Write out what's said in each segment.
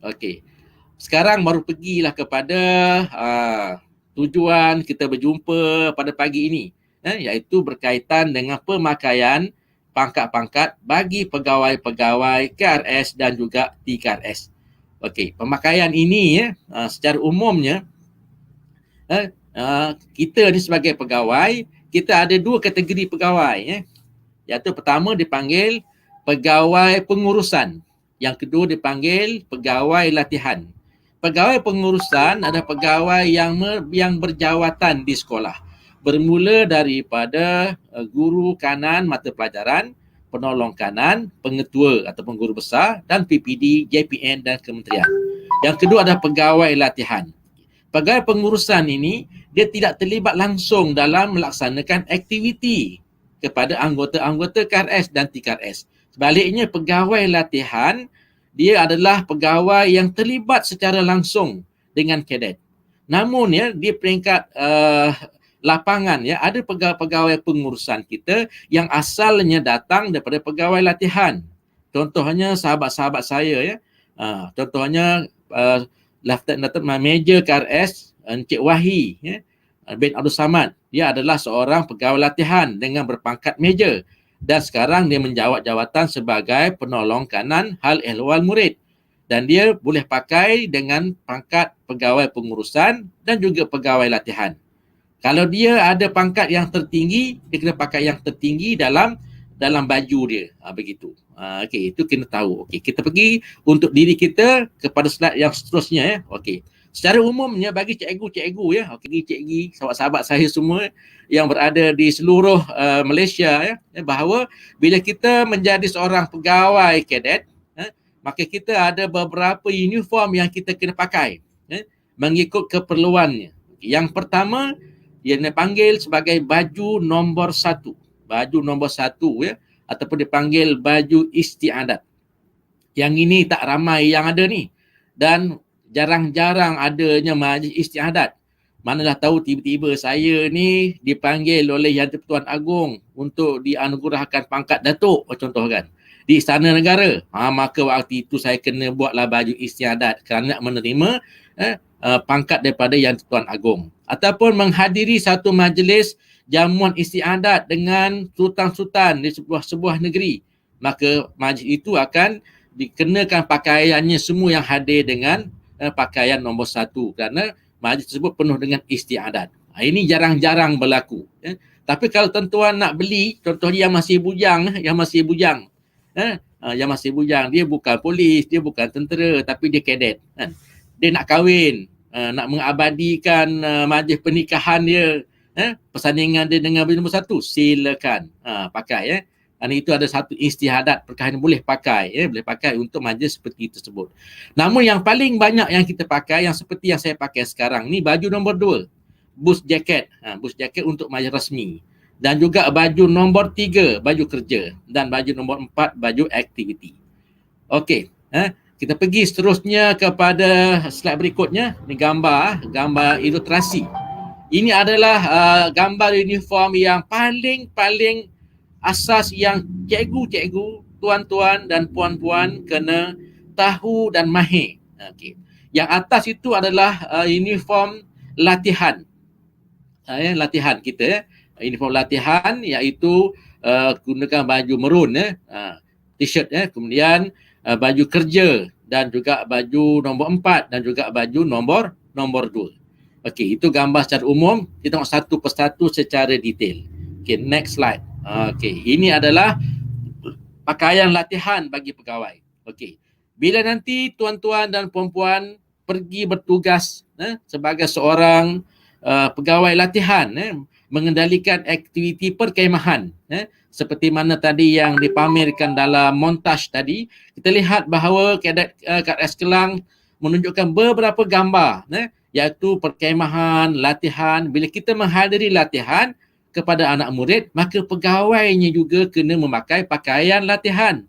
Okey. Sekarang baru pergilah kepada tujuan kita berjumpa pada pagi ini, iaitu berkaitan dengan pemakaian pangkat-pangkat bagi pegawai-pegawai KRS dan juga TKRS. Okey, pemakaian ini secara umumnya kita ni sebagai pegawai, kita ada dua kategori pegawai, iaitu pertama dipanggil pegawai pengurusan, yang kedua dipanggil pegawai latihan. Pegawai pengurusan adalah pegawai yang berjawatan di sekolah, bermula daripada guru kanan mata pelajaran, penolong kanan, pengetua ataupun guru besar, dan PPD, JPN dan kementerian. Yang kedua adalah pegawai latihan. Pegawai pengurusan ini dia tidak terlibat langsung dalam melaksanakan aktiviti kepada anggota-anggota KRS dan TKRS. Sebaliknya, pegawai latihan dia adalah pegawai yang terlibat secara langsung dengan kadet. Namun di peringkat lapangan ada pegawai pengurusan kita yang asalnya datang daripada pegawai latihan. Contohnya sahabat-sahabat saya contohnya Lieutenant Major KRS Encik Wahi bin Abdul Samad. Dia adalah seorang pegawai latihan dengan berpangkat major dan sekarang dia menjawat jawatan sebagai penolong kanan hal ehwal murid, dan dia boleh pakai dengan pangkat pegawai pengurusan dan juga pegawai latihan. Kalau dia ada pangkat yang tertinggi, dia kena pakai yang tertinggi dalam baju dia. Begitu. Okey, itu kena tahu. Okey, kita pergi untuk diri kita kepada slide yang seterusnya. Okey. Secara umumnya bagi cikgu-cikgu cikgu, sahabat-sahabat saya semua yang berada di seluruh Malaysia bahawa bila kita menjadi seorang pegawai kadet, maka kita ada beberapa uniform yang kita kena pakai mengikut keperluannya. Yang pertama yang dipanggil sebagai baju nombor 1. Baju nombor 1 ataupun dipanggil baju istiadat. Yang ini tak ramai yang ada ni, dan jarang-jarang adanya majlis istiadat. Manalah tahu tiba-tiba saya ni dipanggil oleh Yang di-Pertuan Agong untuk dianugerahkan pangkat Datuk, contoh kan, di Istana Negara. Maka waktu itu saya kena buatlah baju istiadat kerana menerima pangkat daripada Yang di-Pertuan Agong. Ataupun menghadiri satu majlis jamuan istiadat dengan sultan-sultan di sebuah negeri, maka majlis itu akan dikenakan pakaiannya semua yang hadir dengan pakaian nombor 1 kerana majlis tersebut penuh dengan istiadat. Ini jarang-jarang berlaku. Tapi kalau tuan-tuan nak beli, contohnya yang masih bujang, dia bukan polis, dia bukan tentera, tapi dia kadet. Dia nak kahwin, nak mengabadikan majlis pernikahan dia, persandingan dia dengan baju nombor 1, silakan pakai. Dan itu ada satu istiadat perkahwinan boleh pakai, boleh pakai untuk majlis seperti tersebut. Namun yang paling banyak yang kita pakai, yang seperti yang saya pakai sekarang ni, baju nombor 2, bus jacket, bus jacket untuk majlis rasmi, dan juga baju nombor 3, baju kerja, dan baju nombor 4, baju aktiviti. Okey, kita pergi seterusnya kepada slide berikutnya. Ini gambar ilustrasi. Ini adalah gambar uniform yang paling asas yang cikgu-cikgu, tuan-tuan dan puan-puan kena tahu dan mahir. Okey. Yang atas itu adalah uniform latihan. Latihan kita, uniform latihan iaitu gunakan baju merun, t-shirt, kemudian baju kerja dan juga baju nombor 4 dan juga baju nombor 2. Okey, itu gambar secara umum. Kita tengok satu persatu secara detail. Okey, next slide. Okey, ini adalah pakaian latihan bagi pegawai. Okey. Bila nanti tuan-tuan dan puan-puan pergi bertugas sebagai seorang pegawai latihan, mengendalikan aktiviti perkhemahan, seperti mana tadi yang dipamerkan dalam montaj tadi, kita lihat bahawa kadet KRS Kelang menunjukkan beberapa gambar, iaitu perkhemahan, latihan. Bila kita menghadiri latihan kepada anak murid, maka pegawainya juga kena memakai pakaian latihan.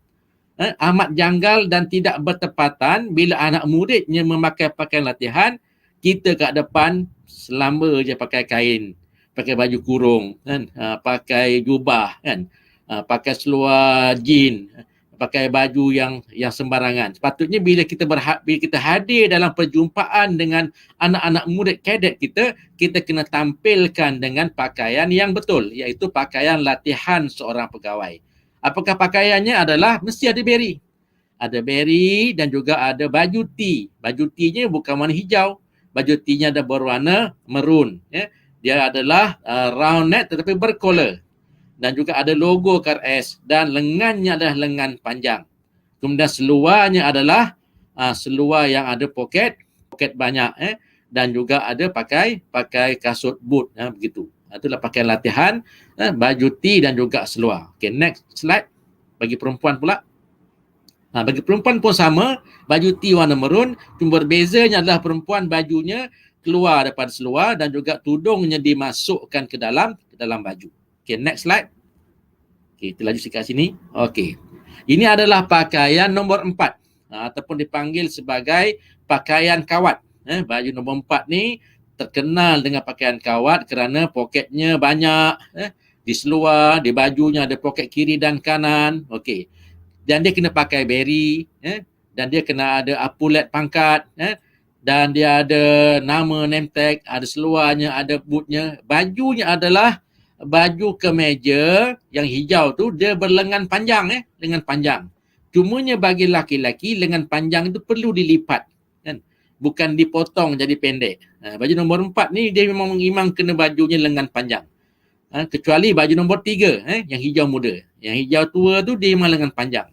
Amat janggal dan tidak bertepatan bila anak muridnya memakai pakaian latihan, kita kat depan selamba je pakai kain, pakai baju kurung, pakai jubah, pakai seluar jean, pakai baju yang sembarangan. Sepatutnya bila kita hadir dalam perjumpaan dengan anak-anak murid kadet kita kena tampilkan dengan pakaian yang betul, iaitu pakaian latihan seorang pegawai. Apakah pakaiannya adalah mesti ada beri. Ada beri dan juga ada baju T. Baju T-nya bukan warna hijau. Baju T-nya ada berwarna maroon. Ya. Dia adalah round neck tetapi bercollar. Dan juga ada logo KRS dan lengannya adalah lengan panjang. Kemudian seluarnya adalah seluar yang ada poket banyak dan juga ada pakai kasut boot begitu. Itulah pakaian latihan, baju T dan juga seluar. Okay, next slide. Bagi perempuan pula. Bagi perempuan pun sama, baju T warna maroon, cuma berbezanya adalah perempuan bajunya keluar daripada seluar dan juga tudungnya dimasukkan ke dalam baju. Okay, next slide. Okay, kita laju sikit sini. Okay. Ini adalah pakaian nombor 4 ataupun dipanggil sebagai pakaian kawat. Baju nombor 4 ni terkenal dengan pakaian kawat kerana poketnya banyak. Di seluar, di bajunya ada poket kiri dan kanan. Okey. Dan dia kena pakai beri. Dan dia kena ada apulet pangkat. Dan dia ada nama, name tag, ada seluarnya, ada bootnya. Bajunya adalah baju kemeja yang hijau tu dia berlengan panjang lengan panjang. Cumanya bagi laki-laki lengan panjang itu perlu dilipat kan, bukan dipotong jadi pendek. Baju nombor 4 ni dia memang kena bajunya lengan panjang. Kecuali baju nombor 3 yang hijau muda. Yang hijau tua tu dia memang lengan panjang.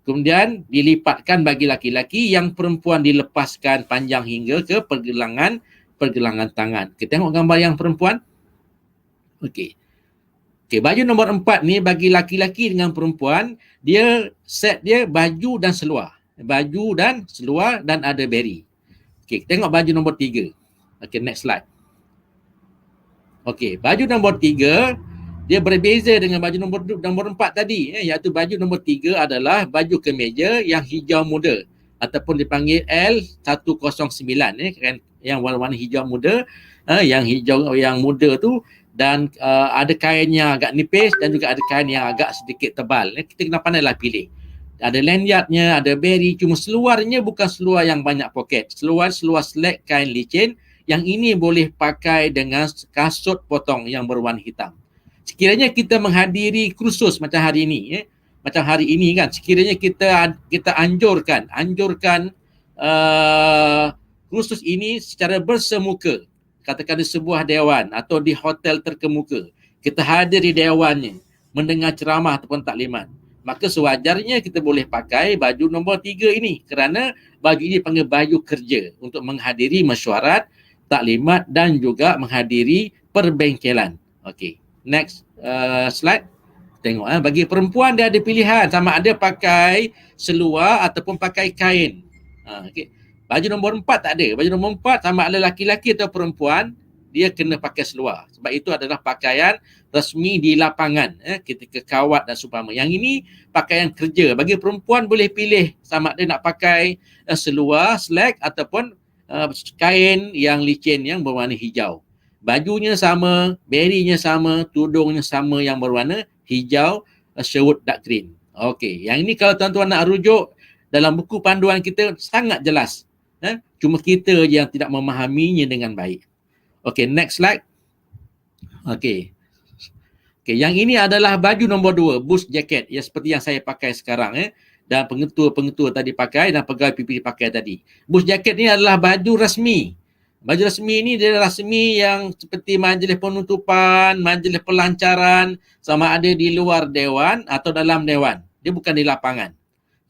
Kemudian dilipatkan bagi laki-laki, yang perempuan dilepaskan panjang hingga ke pergelangan tangan. Kita tengok gambar yang perempuan. Okey. Baju nombor 4 ni bagi laki-laki dengan perempuan, set dia baju dan seluar. Baju dan seluar dan ada beri. Okey, tengok baju nombor 3. Okey, next slide. Okey, baju nombor 3 dia berbeza dengan baju nombor 4 tadi, iaitu baju nombor 3 adalah baju kemeja yang hijau muda ataupun dipanggil L109 yang warna-warna hijau muda, yang hijau yang muda tu. Dan ada kain yang agak nipis dan juga ada kain yang agak sedikit tebal. Kita kena pandailah pilih. Ada lanyardnya, ada beri, cuma seluarnya bukan seluar yang banyak poket. Seluar slack kain licin, yang ini boleh pakai dengan kasut potong yang berwarna hitam. Sekiranya kita menghadiri kursus macam hari ini, kan, sekiranya kita anjurkan kursus ini secara bersemuka. Katakan di sebuah dewan atau di hotel terkemuka, kita hadir di dewannya, mendengar ceramah ataupun taklimat, maka sewajarnya kita boleh pakai baju nombor 3 ini, kerana baju ini panggil baju kerja untuk menghadiri mesyuarat, taklimat dan juga menghadiri perbengkelan. Okey, next slide. Tengok bagi perempuan dia ada pilihan sama ada pakai seluar ataupun pakai kain. Okey. Baju nombor 4 tak ada. Baju nombor 4 sama ada laki-laki atau perempuan, dia kena pakai seluar. Sebab itu adalah pakaian resmi di lapangan, ketika kawat dan seumpama. Yang ini pakaian kerja. Bagi perempuan boleh pilih sama ada nak pakai seluar, slack ataupun kain yang licin yang berwarna hijau. Bajunya sama, berinya sama, tudungnya sama yang berwarna hijau, sherwood dark green. Okey, yang ini kalau tuan-tuan nak rujuk dalam buku panduan kita sangat jelas. Cuma kita je yang tidak memahaminya dengan baik. Okey, next slide. Okey, yang ini adalah baju nombor 2, bush jacket, yang seperti yang saya pakai sekarang. Dan pengetua tadi pakai dan pegawai PPD pakai tadi. Bush jacket ni adalah baju rasmi. Baju rasmi ni dia rasmi yang seperti majlis penutupan, majlis pelancaran, sama ada di luar dewan atau dalam dewan. Dia bukan di lapangan.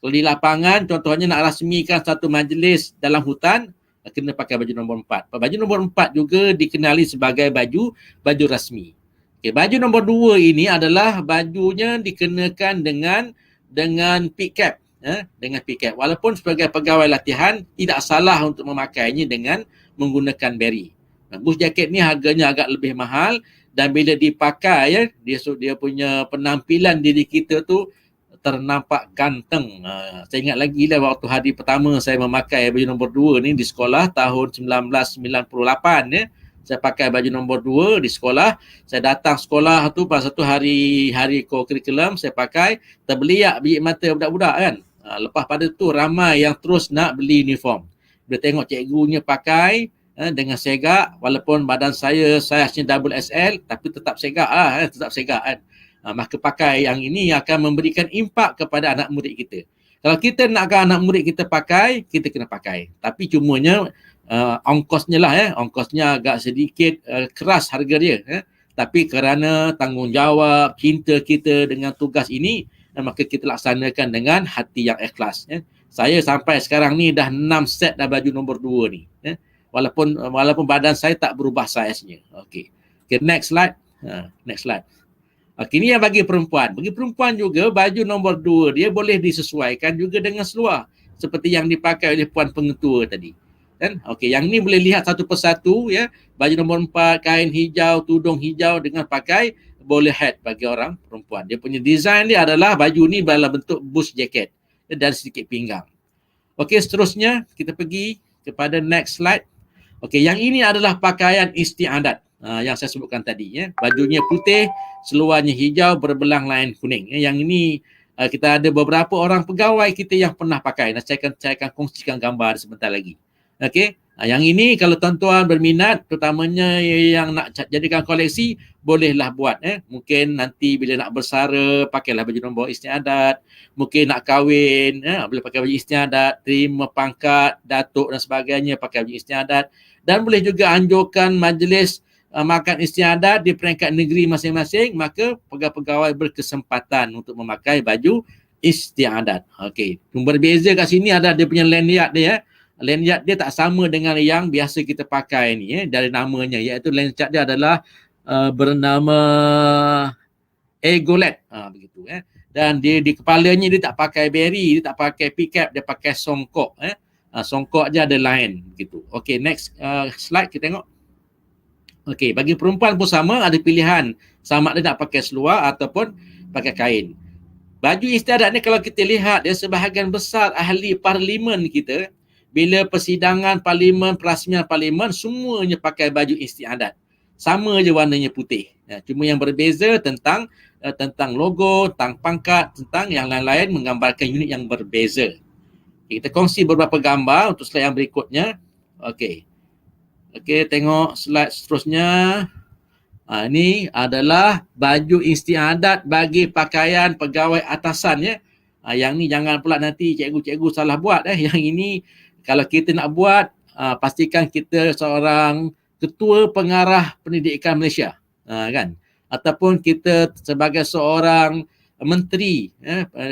Kalau di lapangan, contohnya nak rasmikan satu majlis dalam hutan, kena pakai baju nombor 4. Baju nombor 4 juga dikenali sebagai baju rasmi. Okay, baju nombor 2 ini adalah bajunya dikenakan dengan pig cap. Dengan pig cap. Walaupun sebagai pegawai latihan, tidak salah untuk memakainya dengan menggunakan beri. Bush jacket ni harganya agak lebih mahal, dan bila dipakai, dia punya penampilan diri kita tu ternampak ganteng. Saya ingat lagi lah waktu hari pertama saya memakai baju nombor 2 ni di sekolah tahun 1998 saya pakai baju nombor 2 di sekolah. Saya datang sekolah tu pada satu hari co-curriculum, saya pakai, terbeliak biji mata budak-budak kan. Lepas pada tu ramai yang terus nak beli uniform. Bila tengok cikgunya pakai dengan segak, walaupun badan saya hanya double XL tapi tetap segak lah, tetap segak kan. Maka pakai yang ini akan memberikan impak kepada anak murid kita. Kalau kita nakkan anak murid kita pakai, kita kena pakai. Tapi cumanya ongkosnya lah ongkosnya agak sedikit keras harga dia. Tapi kerana tanggungjawab, cinta kita dengan tugas ini, maka kita laksanakan dengan hati yang ikhlas. Saya sampai sekarang ni dah 6 set dah baju nombor 2 ni. Walaupun badan saya tak berubah saiznya. Okay, next slide. Next slide. Okay, ini yang bagi perempuan. Bagi perempuan juga baju nombor 2 dia boleh disesuaikan juga dengan seluar seperti yang dipakai oleh puan pengetua tadi. Kan? Okey, yang ni boleh lihat satu persatu ya. Baju nombor 4 kain hijau, tudung hijau dengan pakai bowler hat bagi orang perempuan. Dia punya design dia adalah baju ni dalam bentuk bush jacket dan sedikit pinggang. Okey, seterusnya kita pergi kepada next slide. Okey, yang ini adalah pakaian istiadat. Yang saya sebutkan tadi ya. Bajunya putih, seluarnya hijau berbelang lain kuning. Yang ini kita ada beberapa orang pegawai kita yang pernah pakai. Saya akan kongsikan gambar sebentar lagi. Okey. Yang ini kalau tuan-tuan berminat, terutamanya yang nak jadikan koleksi, bolehlah buat. Mungkin nanti bila nak bersara, pakailah baju nombor istiadat. Mungkin nak kahwin, boleh pakai baju istiadat. Terima pangkat, datuk dan sebagainya, pakai baju istiadat. Dan boleh juga anjurkan majlis makan istiadat di peringkat negeri masing-masing, maka pegawai-pegawai berkesempatan untuk memakai baju istiadat. Okey. Berbeza kat sini ada dia punya lanyard dia. Lanyard dia tak sama dengan yang biasa kita pakai ni dari namanya, iaitu lanyard dia adalah bernama Egolet. Begitu Dan dia di kepalanya dia tak pakai beri, dia tak pakai pickup, dia pakai songkok songkok je ada line gitu. Okey, next slide kita tengok. Okey, bagi perempuan pun sama, ada pilihan sama ada nak pakai seluar ataupun pakai kain. Baju istiadat ni kalau kita lihat dia sebahagian besar ahli parlimen kita bila persidangan parlimen, perasmian parlimen semuanya pakai baju istiadat. Sama je warnanya putih. Cuma yang berbeza tentang logo, tentang pangkat, tentang yang lain-lain menggambarkan unit yang berbeza. Kita kongsi beberapa gambar untuk slide yang berikutnya. Okey. Okey, tengok slide seterusnya. Ini adalah baju istiadat bagi pakaian pegawai atasan ya. Yang ni jangan pula nanti cikgu-cikgu salah buat Yang ini kalau kita nak buat, pastikan kita seorang ketua pengarah pendidikan Malaysia. Kan? Ataupun kita sebagai seorang menteri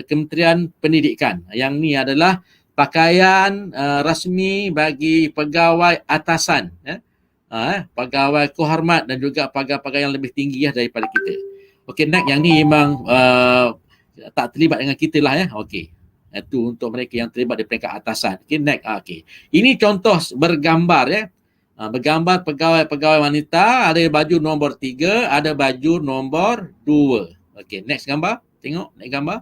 Kementerian Pendidikan. Yang ni adalah pakaian rasmi bagi pegawai atasan, pegawai kehormat dan juga pegawai yang lebih tinggi daripada kita. Okey, next yang ni memang tak terlibat dengan kita lah Okey. Itu untuk mereka yang terlibat di peringkat atasan. Okey, next. Okey. Ini contoh bergambar bergambar pegawai-pegawai wanita, ada baju nombor 3, ada baju nombor 2. Okey, next gambar. Tengok next gambar.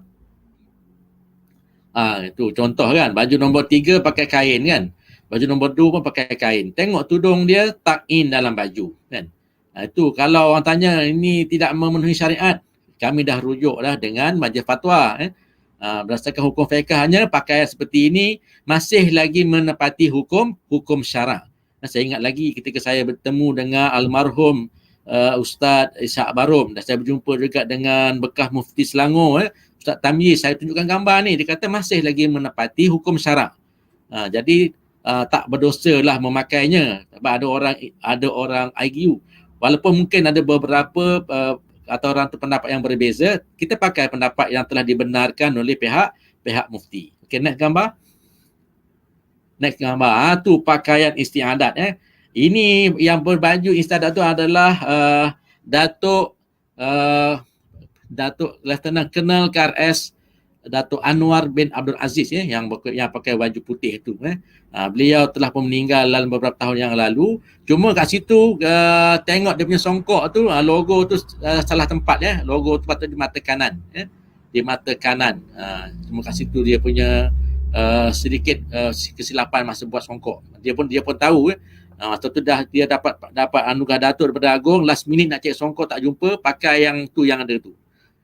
Itu contoh kan, baju nombor 3 pakai kain kan. Baju nombor 2 pun pakai kain. Tengok tudung dia tuck in dalam baju kan. Itu kalau orang tanya ini tidak memenuhi syariat, kami dah rujuk dah dengan majlis fatwa berdasarkan hukum fiqh, hanya pakaian seperti ini masih lagi menepati hukum syarak. Saya ingat lagi ketika saya bertemu dengan almarhum Ustaz Ishak Barum, dan saya berjumpa juga dengan bekas Mufti Selangor Ustaz Tamyiz, saya tunjukkan gambar ni, dia kata masih lagi menepati hukum syarak. Jadi tak berdosa lah memakainya. Sebab ada orang IQ, walaupun mungkin ada beberapa atau orang pendapat yang berbeza, kita pakai pendapat yang telah dibenarkan oleh pihak mufti. Okey, next gambar. Next gambar. Tu pakaian istiadat Ini yang berbaju istiadat tu adalah Datuk Lieutenant Colonel KRS Datuk Anwar bin Abdul Aziz yang pakai baju putih tu beliau telah pun meninggal dalam beberapa tahun yang lalu. Cuma kat situ tengok dia punya songkok tu, logo tu salah tempat logo tu patut di mata kanan di mata kanan. Cuma kat situ dia punya sedikit kesilapan masa buat songkok. Dia pun tahu Masa tu dia dapat anugerah Datuk daripada Agong, last minute nak cek songkok tak jumpa, pakai yang tu yang ada tu.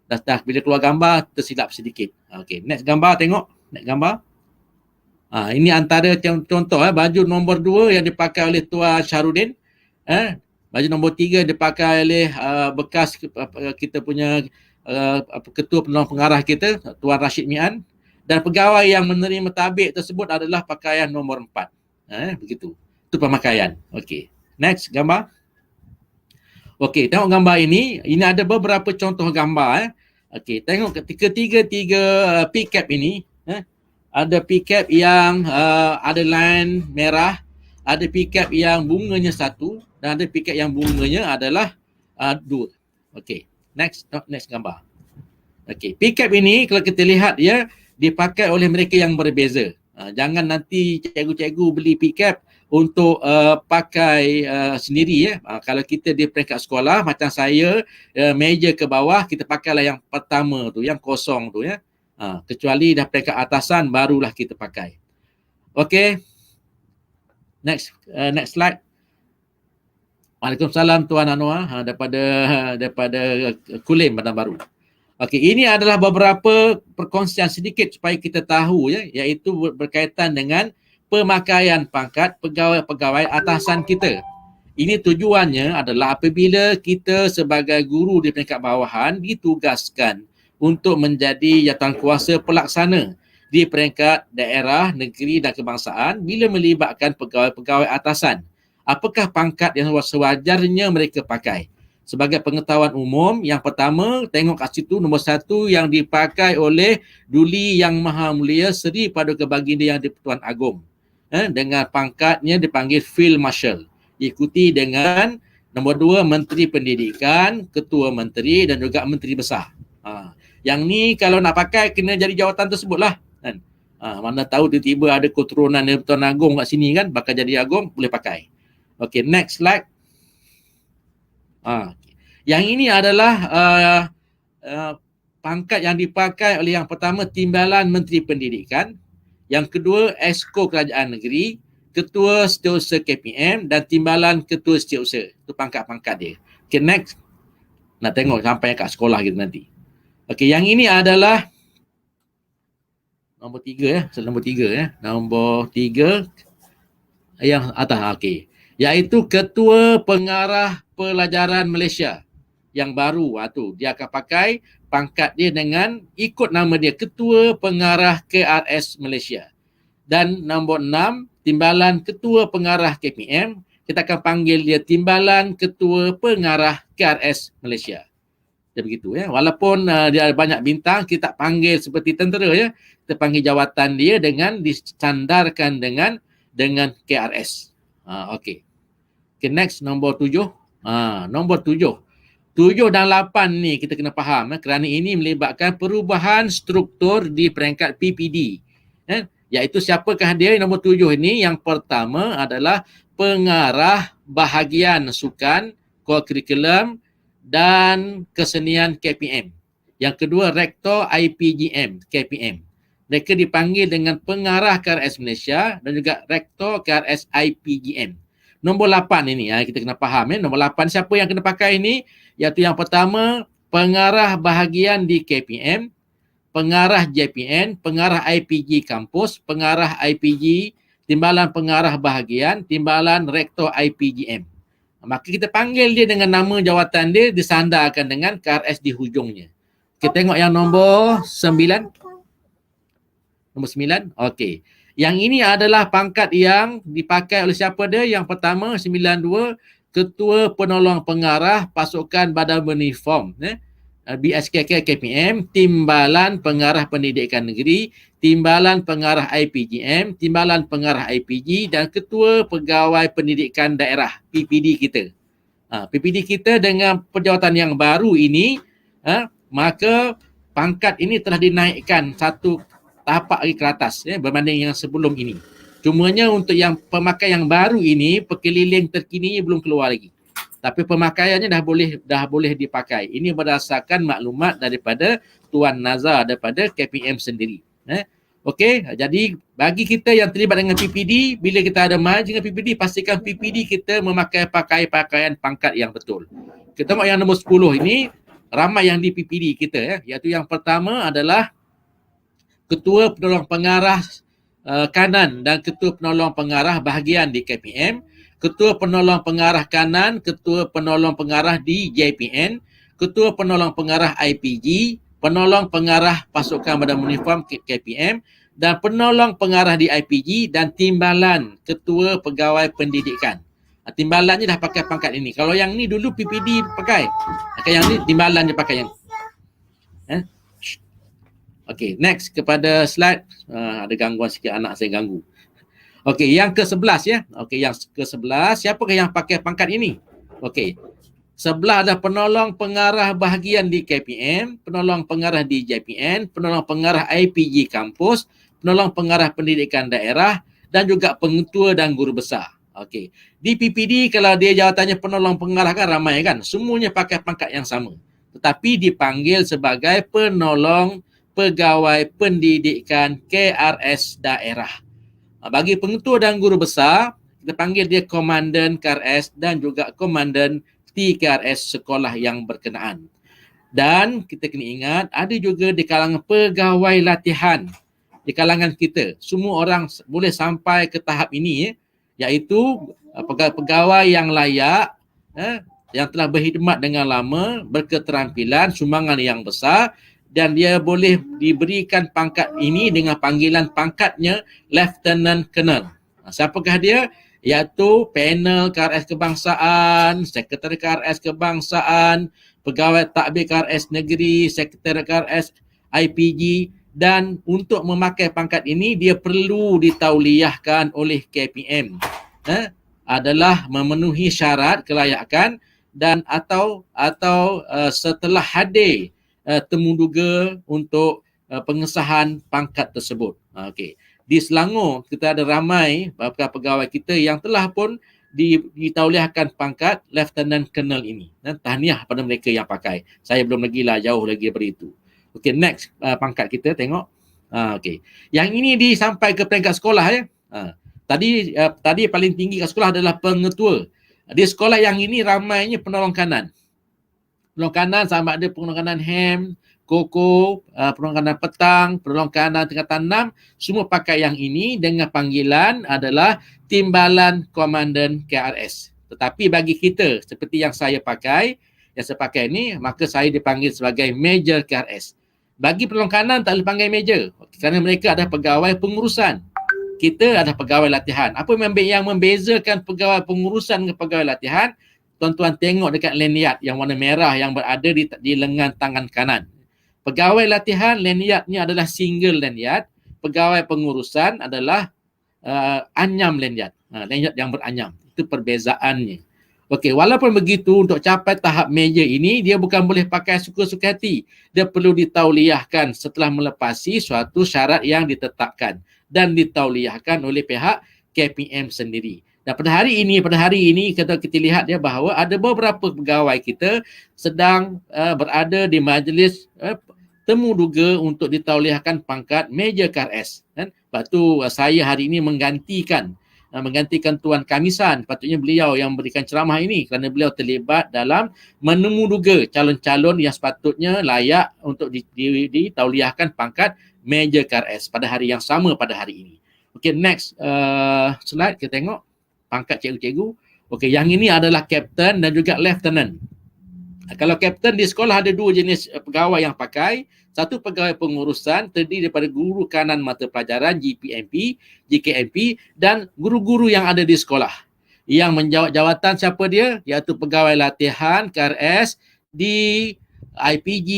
Dah bila keluar gambar tersilap sedikit. Okey, next gambar tengok. Next gambar. Ini antara contoh baju nombor 2 yang dipakai oleh Tuan Syahrudin. Baju nombor 3 dipakai oleh bekas kita punya ketua penolong pengarah kita, Tuan Rashid Mian. Dan pegawai yang menerima tabik tersebut adalah pakaian nombor 4. Begitu. Itu pemakaian. Okey. Next gambar. Okey, tengok gambar ini. Ini ada beberapa contoh gambar. Okey, tengok ketiga PCAP ini. Ada PCAP yang ada line merah, ada PCAP yang bunganya 1 dan ada PCAP yang bunganya adalah 2. Okey, next gambar. Okey, PCAP ini kalau kita lihat ya dipakai oleh mereka yang berbeza. Jangan nanti cikgu-cikgu beli PCAP untuk pakai sendiri ya. Kalau kita di peringkat sekolah macam saya, meja ke bawah kita pakailah yang pertama tu, yang kosong tu ya. Kecuali dah peringkat atasan barulah kita pakai. Okey. Next slide. Waalaikumsalam Tuan Anwar daripada Kulim Bandar Baru. Okey, ini adalah beberapa perkongsian sedikit supaya kita tahu ya, iaitu berkaitan dengan pemakaian pangkat pegawai-pegawai atasan kita. Ini tujuannya adalah apabila kita sebagai guru di peringkat bawahan ditugaskan untuk menjadi jawatankuasa pelaksana di peringkat daerah, negeri dan kebangsaan bila melibatkan pegawai-pegawai atasan. Apakah pangkat yang sewajarnya mereka pakai? Sebagai pengetahuan umum, yang pertama, tengok kat situ nombor 1 yang dipakai oleh Duli Yang Maha Mulia Seri Paduka Baginda Yang di-Pertuan Agong. Dengan pangkatnya dipanggil Field Marshal. Diikuti dengan nombor 2 Menteri Pendidikan, Ketua Menteri dan juga Menteri Besar. Yang ni kalau nak pakai kena jadi jawatan tersebut lah kan. Mana tahu tiba-tiba ada keturunan dari Pertuan Agong kat sini kan, bakal jadi Agong, boleh pakai. Okey, next slide. Yang ini adalah pangkat yang dipakai oleh yang pertama Timbalan Menteri Pendidikan, yang kedua Esko Kerajaan Negeri, Ketua Setiausaha KPM dan Timbalan Ketua Setiausaha. Itu pangkat-pangkat dia. Okay, next. Nak tengok sampai kat sekolah kita nanti. Okey, yang ini adalah nombor 3 ya. Nombor 3 ya. Nombor 3 yang atas. Okey. Iaitu Ketua Pengarah Pelajaran Malaysia yang baru. Tu dia akan pakai pangkat dia dengan ikut nama dia, Ketua Pengarah KRS Malaysia. Dan nombor 6, Timbalan Ketua Pengarah KPM, kita akan panggil dia Timbalan Ketua Pengarah KRS Malaysia. Dia begitu ya. Walaupun dia ada banyak bintang, kita panggil seperti tentera ya. Kita panggil jawatan dia dengan disandarkan dengan KRS. Okey. Okay, next nombor 7. Nombor 7. 7 dan 8 ni kita kena faham kerana ini melibatkan perubahan struktur di peringkat PPD. Iaitu siapakah dia? Nombor 7 ini yang pertama adalah pengarah bahagian sukan, core curriculum dan kesenian KPM. Yang kedua rektor IPGM KPM. Mereka dipanggil dengan pengarah KRS Malaysia dan juga rektor KRS IPGM. Nombor 8 ini kita kena faham Nombor 8 siapa yang kena pakai ini? Iaitu yang pertama pengarah bahagian di KPM, pengarah JPN, pengarah IPG kampus, pengarah IPG, timbalan pengarah bahagian, timbalan rektor IPGM. Maka kita panggil dia dengan nama jawatan dia disandarkan dengan KRS di hujungnya. Kita tengok yang nombor 9. Nombor 9. Okey. Yang ini adalah pangkat yang dipakai oleh siapa dia? Yang pertama 92 Ketua Penolong Pengarah Pasukan Badan Beruniform BSKK KPM, Timbalan Pengarah Pendidikan Negeri, Timbalan Pengarah IPGM, Timbalan Pengarah IPG dan Ketua Pegawai Pendidikan Daerah PPD kita. PPD kita dengan penjawatan yang baru ini, maka pangkat ini telah dinaikkan satu tapak lagi ke atas berbanding yang sebelum ini. Cumanya untuk yang pemakai yang baru ini, pekeliling terkini belum keluar lagi. Tapi pemakaiannya dah boleh dipakai. Ini berdasarkan maklumat daripada Tuan Nazar daripada KPM sendiri. Okey, jadi bagi kita yang terlibat dengan PPD, bila kita ada merge dengan PPD, pastikan PPD kita memakai pakaian pangkat yang betul. Kita tengok yang nombor 10 ini, ramai yang di PPD kita ya. Iaitu yang pertama adalah Ketua Penolong Pengarah Kanan dan Ketua Penolong Pengarah Bahagian di KPM, Ketua Penolong Pengarah Kanan, Ketua Penolong Pengarah di JPN, Ketua Penolong Pengarah IPG, Penolong Pengarah Pasukan Badan Uniform KPM, dan Penolong Pengarah di IPG, dan Timbalan Ketua Pegawai Pendidikan. Timbalan ni dah pakai pangkat ini. Kalau yang ni dulu PPD pakai. Yang ni timbalan dia pakai yang. Okey, next kepada slide. Ada gangguan sikit, anak saya ganggu. Okey, yang ke-11 ya. Okey, yang ke-11, siapakah yang pakai pangkat ini? Okey. Sebelah ada penolong pengarah bahagian di KPM, penolong pengarah di JPN, penolong pengarah IPG kampus, penolong pengarah pendidikan daerah, dan juga pengetua dan guru besar. Okey. Di PPD kalau dia jawatannya penolong pengarah kan ramai kan? Semuanya pakai pangkat yang sama. Tetapi dipanggil sebagai penolong pegawai pendidikan KRS daerah. Bagi pengetua dan guru besar, kita panggil dia komandan KRS dan juga komandan TKRS sekolah yang berkenaan. Dan kita kena ingat, ada juga di kalangan pegawai latihan di kalangan kita. Semua orang boleh sampai ke tahap ini, iaitu pegawai yang layak, yang telah berkhidmat dengan lama, berketerampilan, sumbangan yang besar, dan dia boleh diberikan pangkat ini dengan panggilan pangkatnya Lieutenant Colonel. Siapakah dia? Iaitu panel KRS Kebangsaan, Sekretari KRS Kebangsaan, Pegawai Takbir KRS Negeri, Sekretari KRS IPG, dan untuk memakai pangkat ini dia perlu ditauliahkan oleh KPM. Adalah memenuhi syarat kelayakan dan atau setelah hadir temuduga untuk pengesahan pangkat tersebut. Okey. Di Selangor kita ada ramai pegawai kita yang telah pun ditauliahkan pangkat Lieutenant Colonel ini. Tahniah pada mereka yang pakai. Saya belum lagi lah, jauh lagi daripada itu. Okey, next pangkat kita tengok. Okey. Yang ini sampai ke peringkat sekolah ya. Tadi paling tinggi kat sekolah adalah pengetua. Di sekolah yang ini ramainya penolong kanan. Penolong kanan sama ada penolong kanan HEM, Koko, penolong kanan petang, penolong kanan tingkatan 6, semua pakai yang ini dengan panggilan adalah Timbalan Komandan KRS. Tetapi bagi kita seperti yang saya pakai ni, maka saya dipanggil sebagai Major KRS. Bagi penolong kanan tak boleh panggil Major kerana mereka adalah pegawai pengurusan. Kita adalah pegawai latihan. Apa yang membezakan pegawai pengurusan dengan pegawai latihan? Tuan-tuan tengok dekat lanyard yang warna merah yang berada di lengan tangan kanan. Pegawai latihan lanyardnya adalah single lanyard. Pegawai pengurusan adalah anyam lanyard. Lanyard yang beranyam. Itu perbezaannya. Okey, walaupun begitu untuk capai tahap major ini dia bukan boleh pakai suka-suka hati. Dia perlu ditauliahkan setelah melepasi suatu syarat yang ditetapkan dan ditauliahkan oleh pihak KPM sendiri. Dan pada hari ini kita lihat dia bahawa ada beberapa pegawai kita sedang berada di majlis temuduga untuk ditauliahkan pangkat Major KRS. Lepas tu saya hari ini menggantikan Tuan Kamisan. Patutnya beliau yang memberikan ceramah ini kerana beliau terlibat dalam menemuduga calon-calon yang sepatutnya layak untuk ditauliahkan pangkat Major KRS pada hari yang sama pada hari ini. Okey, next slide kita tengok pangkat cikgu-cikgu. Okey, yang ini adalah Captain dan juga Lieutenant. Kalau Captain di sekolah ada dua jenis pegawai yang pakai. Satu pegawai pengurusan terdiri daripada guru kanan mata pelajaran GPMP, GKMP dan guru-guru yang ada di sekolah. Yang menjawat jawatan siapa dia? Iaitu pegawai latihan KRS di IPG,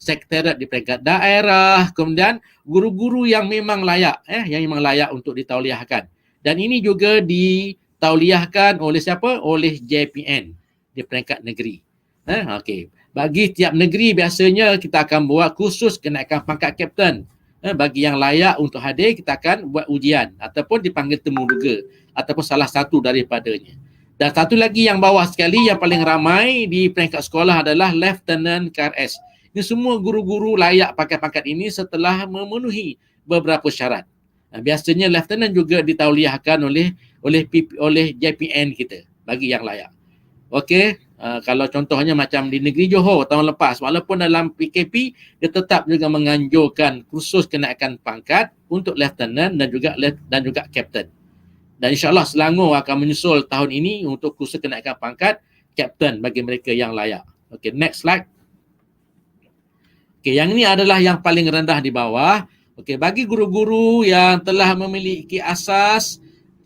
sekretariat di peringkat daerah, kemudian guru-guru yang memang layak untuk ditauliahkan. Dan ini juga ditauliahkan oleh siapa? Oleh JPN di peringkat negeri. Okey. Bagi tiap negeri biasanya kita akan buat khusus kenaikan pangkat kapten. Bagi yang layak untuk hadir kita akan buat ujian ataupun dipanggil temuduga ataupun salah satu daripadanya. Dan satu lagi yang bawah sekali yang paling ramai di peringkat sekolah adalah Lieutenant KRS. Ini semua guru-guru layak pakai pangkat ini setelah memenuhi beberapa syarat. Biasanya lieutenant juga ditauliahkan oleh JPN kita bagi yang layak. Okey, kalau contohnya macam di negeri Johor tahun lepas, walaupun dalam PKP dia tetap juga menganjurkan kursus kenaikan pangkat untuk lieutenant dan juga captain. Dan insya-Allah Selangor akan menyusul tahun ini untuk kursus kenaikan pangkat captain bagi mereka yang layak. Okey, next slide. Okey, yang ini adalah yang paling rendah di bawah. Okey, bagi guru-guru yang telah memiliki asas,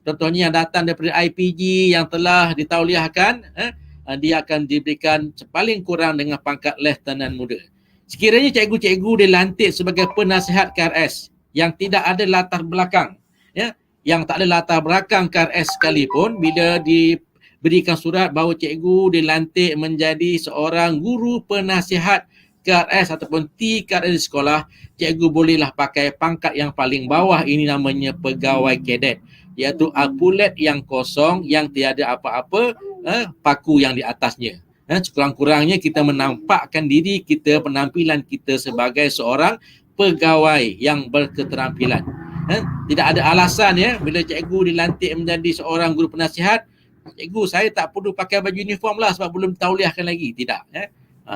contohnya yang datang daripada IPG yang telah ditauliahkan, dia akan diberikan paling kurang dengan pangkat lieutenant muda. Sekiranya cikgu-cikgu dilantik sebagai penasihat KRS yang tidak ada latar belakang, yang tak ada latar belakang KRS sekalipun, bila diberikan surat bahawa cikgu dilantik menjadi seorang guru penasihat KRS ataupun TKRS di sekolah, cikgu bolehlah pakai pangkat yang paling bawah, ini namanya pegawai kadet, iaitu apulet yang kosong yang tiada apa-apa paku yang di atasnya. Sekurang-kurangnya kita menampakkan diri kita, penampilan kita sebagai seorang pegawai yang berketerampilan. Tidak ada alasan bila cikgu dilantik menjadi seorang guru penasihat, cikgu saya tak perlu pakai baju uniform lah sebab belum tauliahkan lagi. Tidak.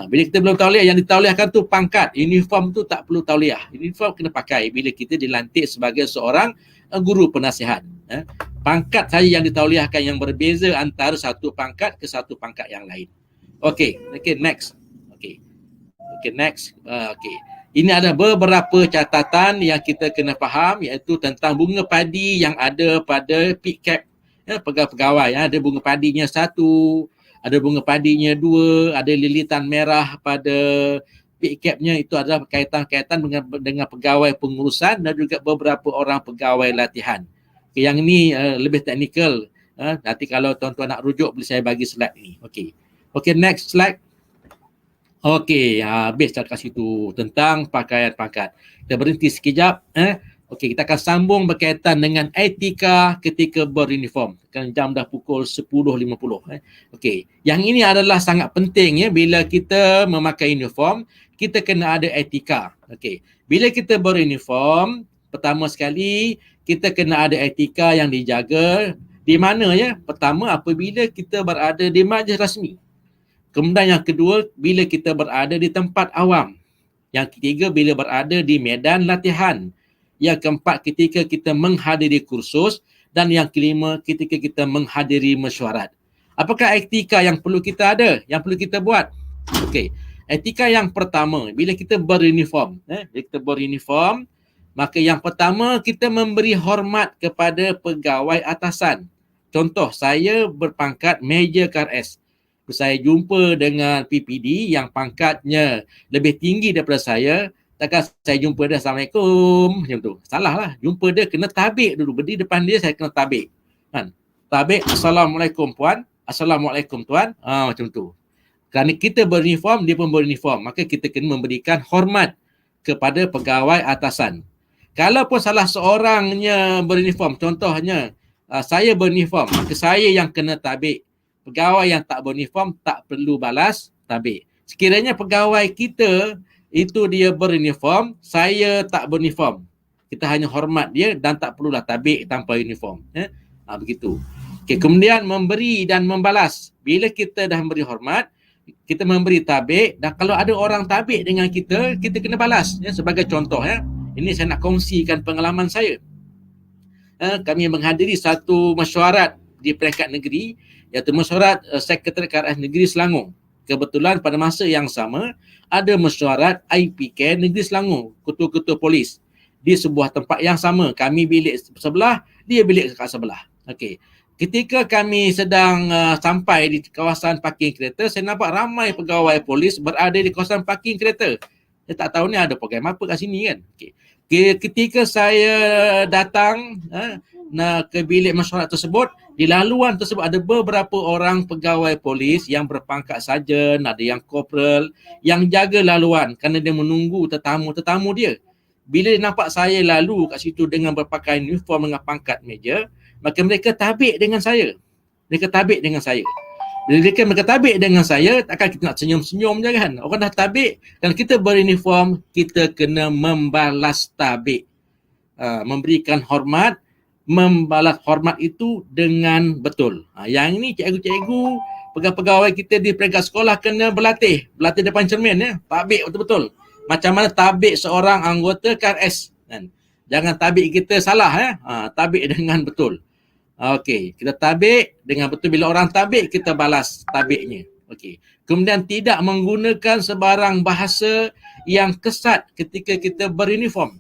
Bila kita belum tauliah, yang ditauliahkan tu pangkat, uniform tu tak perlu tauliah. Uniform kena pakai bila kita dilantik sebagai seorang guru penasihat. Pangkat saja yang ditauliahkan, yang berbeza antara satu pangkat ke satu pangkat yang lain. Okey, next. Okey, next. Okey. Ini ada beberapa catatan yang kita kena faham, iaitu tentang bunga padi yang ada pada PICAP pegawai. Ada bunga padinya 1, ada bunga padinya 2, ada lilitan merah pada PICAP-nya, itu adalah kaitan-kaitan dengan pegawai pengurusan dan juga beberapa orang pegawai latihan. Okay, yang ini lebih teknikal. Nanti kalau tuan-tuan nak rujuk, boleh saya bagi slide ini. Okey, next slide. Okey, habis kat situ tentang pakaian pangkat. Kita berhenti sekejap. Okey, kita akan sambung berkaitan dengan etika ketika beruniform. Kan jam dah pukul 10.50. Okey, yang ini adalah sangat penting bila kita memakai uniform, kita kena ada etika. Okey, bila kita beruniform, pertama sekali kita kena ada etika yang dijaga. Di mana Pertama, apabila kita berada di majlis rasmi. Kemudian yang kedua, bila kita berada di tempat awam. Yang ketiga, bila berada di medan latihan. Yang keempat, ketika kita menghadiri kursus. Dan yang kelima, ketika kita menghadiri mesyuarat. Apakah etika yang perlu kita ada, yang perlu kita buat? Okey, etika yang pertama, bila kita beruniform. Bila kita beruniform, maka yang pertama, kita memberi hormat kepada pegawai atasan. Contoh, saya berpangkat Major KRS. Saya jumpa dengan PPD yang pangkatnya lebih tinggi daripada saya, takkan saya jumpa dia, Assalamualaikum, macam tu. Salah lah. Jumpa dia, kena tabik dulu. Berdiri depan dia, saya kena tabik. Tabik, Assalamualaikum puan, Assalamualaikum tuan. Macam tu. Kerana kita beruniform, dia pun beruniform. Maka kita kena memberikan hormat kepada pegawai atasan. Kalaupun salah seorangnya beruniform, contohnya saya beruniform, maka saya yang kena tabik. Pegawai yang tak beruniform tak perlu balas tabik. Sekiranya pegawai kita itu dia beruniform, saya tak beruniform, kita hanya hormat dia dan tak perlulah tabik tanpa uniform. Begitu. Okay, kemudian memberi dan membalas. Bila kita dah memberi hormat, kita memberi tabik, dan kalau ada orang tabik dengan kita, kita kena balas. Sebagai contoh, ini saya nak kongsikan pengalaman saya. Kami menghadiri satu mesyuarat di peringkat negeri, iaitu mesyuarat Sekretariat KRS Negeri Selangor. Kebetulan pada masa yang sama ada mesyuarat IPK Negeri Selangor, ketua-ketua polis di sebuah tempat yang sama. Kami bilik sebelah, dia bilik kat sebelah. Okey. Ketika kami sedang sampai di kawasan parking kereta, saya nampak ramai pegawai polis berada di kawasan parking kereta. Saya tak tahu ni ada program apa kat sini kan. Okey. Ketika saya datang ke bilik mesyuarat tersebut, di laluan tersebut ada beberapa orang pegawai polis yang berpangkat sarjan, ada yang korporal, yang jaga laluan kerana dia menunggu tetamu-tetamu dia. Bila dia nampak saya lalu kat situ dengan berpakaian uniform dengan pangkat meja, maka mereka tabik dengan saya. Bila mereka tabik dengan saya, takkan kita nak senyum-senyum je kan. Orang dah tabik, dan kita beruniform, kita kena membalas tabik. memberikan hormat, membalas hormat itu dengan betul. Yang ini cikgu-cikgu, pegawai-pegawai kita di peringkat sekolah kena berlatih depan cermin ya, tabik betul-betul. Macam mana tabik seorang anggota KRS kan. Jangan tabik kita salah ya. Tabik dengan betul. Okey, kita tabik dengan betul. Bila orang tabik, kita balas tabiknya. Okey. Kemudian tidak menggunakan sebarang bahasa yang kesat ketika kita beruniform.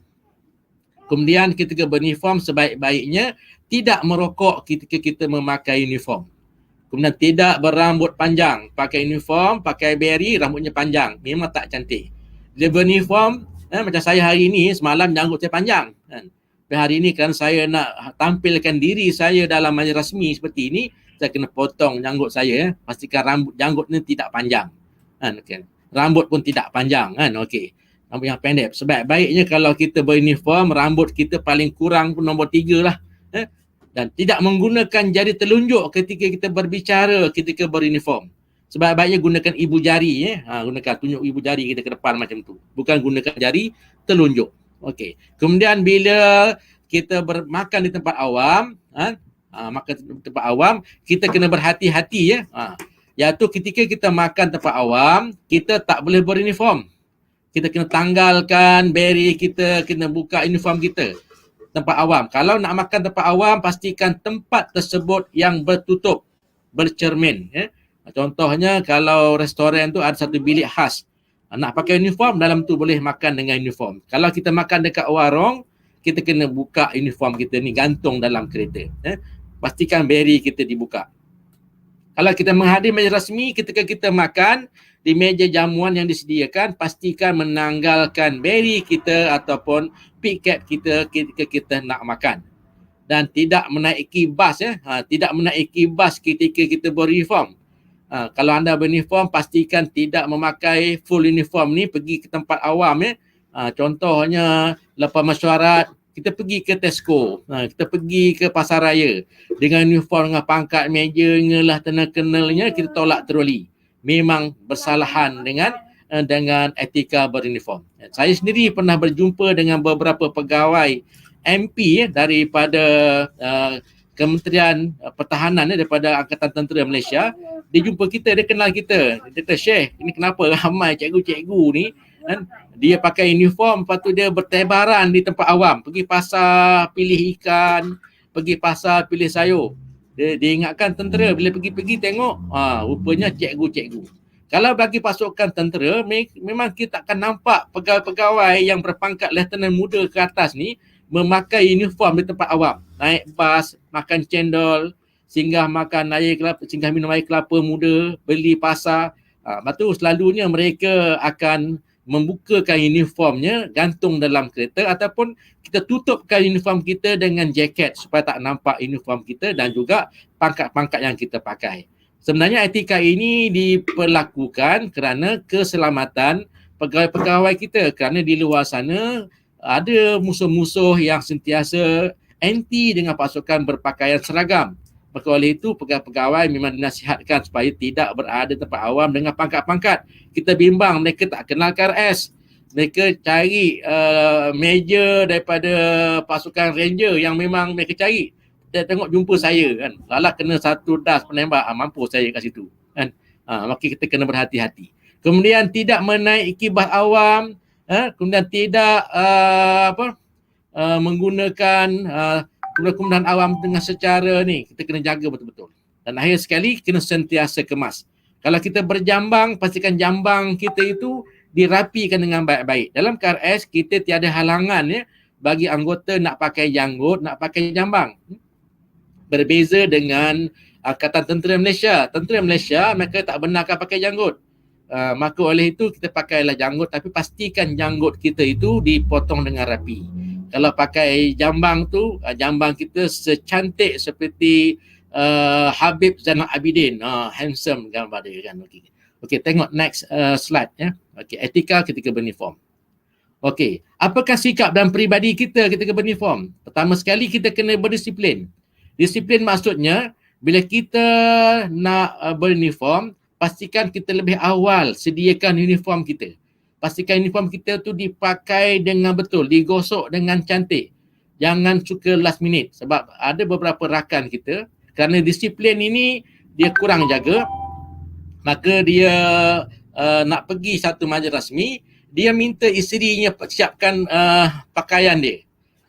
Kemudian ketika beruniform sebaik-baiknya tidak merokok ketika kita memakai uniform. Kemudian tidak berambut panjang. Pakai uniform, pakai beri, rambutnya panjang. Memang tak cantik. Dia beruniform, macam saya hari ini, semalam janggut saya panjang. Kan? Tapi hari ini kan saya nak tampilkan diri saya dalam majlis rasmi seperti ini, saya kena potong janggut saya. Pastikan janggut ni tidak panjang. Kan? Okay. Rambut pun tidak panjang. Kan? Okey. Rambut yang pendek. Sebaik-baiknya kalau kita beruniform, rambut kita paling kurang pun nombor 3 lah. Dan tidak menggunakan jari telunjuk ketika kita berbicara ketika beruniform. Sebaik-baiknya gunakan ibu jari. Gunakan tunjuk ibu jari kita ke depan macam tu. Bukan gunakan jari telunjuk. Okey. Kemudian bila kita makan di tempat awam, makan di tempat awam, kita kena berhati-hati ya. Iaitu ketika kita makan tempat awam, kita tak boleh beruniform. Kita kena tanggalkan beri kita, kena buka uniform kita. Tempat awam. Kalau nak makan tempat awam, pastikan tempat tersebut yang bertutup, bercermin. Ya. Contohnya kalau restoran tu ada satu bilik khas. Nak pakai uniform, dalam tu boleh makan dengan uniform. Kalau kita makan dekat warung, kita kena buka uniform kita ni, gantung dalam kereta. Ya. Pastikan beri kita dibuka. Kalau kita menghadiri majlis rasmi, ketika kita makan di meja jamuan yang disediakan, pastikan menanggalkan beri kita ataupun piket kita ketika kita nak makan. Dan tidak menaiki bas ya. Tidak menaiki bas ketika kita beruniform. Kalau anda beruniform, pastikan tidak memakai full uniform ni pergi ke tempat awam ya. Contohnya lepas mesyuarat, kita pergi ke Tesco, kita pergi ke pasar raya dengan uniform, dengan pangkat meja, lah kenalnya, kita tolak troli. Memang bersalahan dengan etika beruniform. Saya sendiri pernah berjumpa dengan beberapa pegawai MP daripada Kementerian Pertahanan daripada Angkatan Tentera Malaysia. Dia jumpa kita, dia kenal kita. Dia kata, "Syekh, ini kenapa ramai cikgu-cikgu ni kan, dia pakai uniform, lepas tu dia bertebaran di tempat awam, pergi pasar pilih ikan, pergi pasar pilih sayur." Dia ingatkan tentera, bila pergi-pergi tengok, rupanya cikgu-cikgu. Kalau bagi pasukan tentera, memang kita akan nampak pegawai-pegawai yang berpangkat lieutenant muda ke atas ni memakai uniform di tempat awam. Naik bas, makan cendol, singgah minum air kelapa muda, beli pasar. Lepas tu selalunya mereka akan membukakan uniformnya, gantung dalam kereta, ataupun kita tutupkan uniform kita dengan jaket supaya tak nampak uniform kita dan juga pangkat-pangkat yang kita pakai. Sebenarnya etika ini diperlakukan kerana keselamatan pegawai-pegawai kita, kerana di luar sana ada musuh-musuh yang sentiasa anti dengan pasukan berpakaian seragam. Maka oleh itu pegawai-pegawai memang dinasihatkan supaya tidak berada di tempat awam dengan pangkat-pangkat. Kita bimbang mereka tak kenal KRS. Mereka cari meja daripada pasukan ranger yang memang mereka cari. Dia tengok jumpa saya kan. Lala kena satu das penembak, mampu saya kat situ kan. Maka kita kena berhati-hati. Kemudian tidak menaiki bas awam, kemudian tidak menggunakan kemudahan awam dengan secara ni, kita kena jaga betul-betul. Dan akhir sekali, kena sentiasa kemas. Kalau kita berjambang, pastikan jambang kita itu dirapikan dengan baik-baik. Dalam KRS, kita tiada halangan ya bagi anggota nak pakai janggut, nak pakai jambang. Berbeza dengan Angkatan Tentera Malaysia. Tentera Malaysia, mereka tak benarkan pakai janggut. Maka oleh itu, kita pakailah janggut, tapi pastikan janggut kita itu dipotong dengan rapi. Kalau pakai jambang tu, jambang kita secantik seperti Habib Zainal Abidin. Handsome gambar dia kan. Okey, tengok next slide ya. Okey, etika ketika beruniform. Okey, apakah sikap dan peribadi kita ketika beruniform? Pertama sekali, kita kena berdisiplin. Disiplin maksudnya, bila kita nak beruniform, pastikan kita lebih awal sediakan uniform kita. Pastikan uniform kita tu dipakai dengan betul, digosok dengan cantik. Jangan suka last minute, sebab ada beberapa rakan kita kerana disiplin ini dia kurang jaga, maka dia nak pergi satu majlis rasmi, dia minta isterinya siapkan pakaian dia.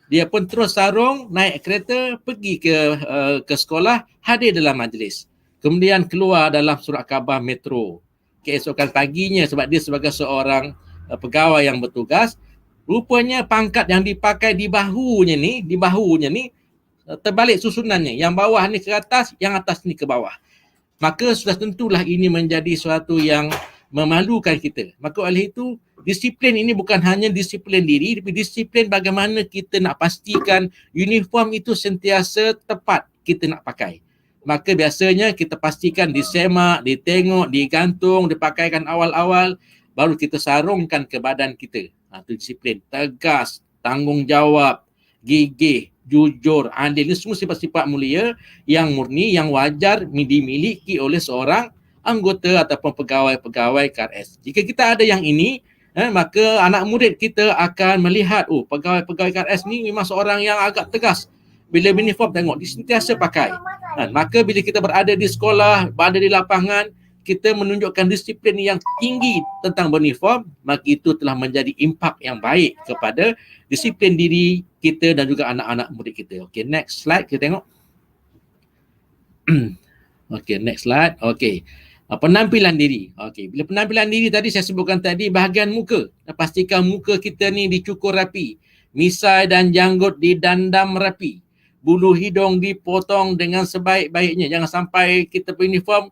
Dia pun terus sarung, naik kereta, pergi ke sekolah, hadir dalam majlis. Kemudian keluar dalam surat khabar metro. Keesokan paginya, sebab dia sebagai seorang pegawai yang bertugas, rupanya pangkat yang dipakai di bahunya ni terbalik susunannya. Yang bawah ni ke atas, yang atas ni ke bawah. Maka sudah tentulah ini menjadi suatu yang memalukan kita. Maka oleh itu, disiplin ini bukan hanya disiplin diri, tapi disiplin bagaimana kita nak pastikan uniform itu sentiasa tepat kita nak pakai. Maka biasanya kita pastikan disemak, ditengok, digantung, dipakaikan awal-awal, baru kita sarungkan ke badan kita. Itu disiplin. Tegas, tanggungjawab, gigih, jujur, adil. Ini semua sifat-sifat mulia yang murni, yang wajar dimiliki oleh seorang anggota ataupun pegawai-pegawai KRS. Jika kita ada yang ini, maka anak murid kita akan melihat, pegawai-pegawai KRS ni memang seorang yang agak tegas. Bila uniform tengok, dia sentiasa pakai. Maka bila kita berada di sekolah, berada di lapangan, kita menunjukkan disiplin yang tinggi tentang beruniform, maka itu telah menjadi impak yang baik kepada disiplin diri kita dan juga anak-anak murid kita. Okay, next slide kita tengok. Okay, next slide. Okay. Penampilan diri. Okay. Bila penampilan diri tadi saya sebutkan tadi, bahagian muka. Pastikan muka kita ni dicukur rapi. Misai dan janggut didandam rapi. Bulu hidung dipotong dengan sebaik-baiknya. Jangan sampai kita beruniform,